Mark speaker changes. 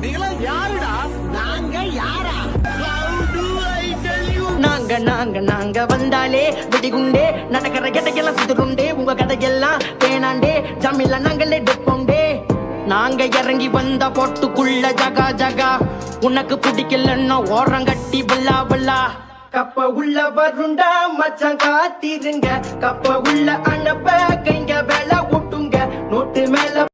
Speaker 1: நீங்களா யாருடா? நாங்க யாரா?
Speaker 2: நாங்க நாங்க நாங்க வந்தாலே வெடிகுண்டே நடக்கிற கதையெல்லாம் சிதுருண்டே உங்க கதையெல்லாம் பேனாண்டே ஜமில்ல நாங்களே டெப்போண்டே நாங்க இறங்கி வந்த போட்டுக்குள்ள ஜகா ஜகா உனக்கு பிடிக்கலன்னா ஓரம் கட்டி பல்லா பல்லா கப்ப உள்ள வருண்டா மச்சான் காத்திருங்க கப்ப உள்ள அனுப்ப கைங்க வேலை விட்டுங்க நோட்டு மேல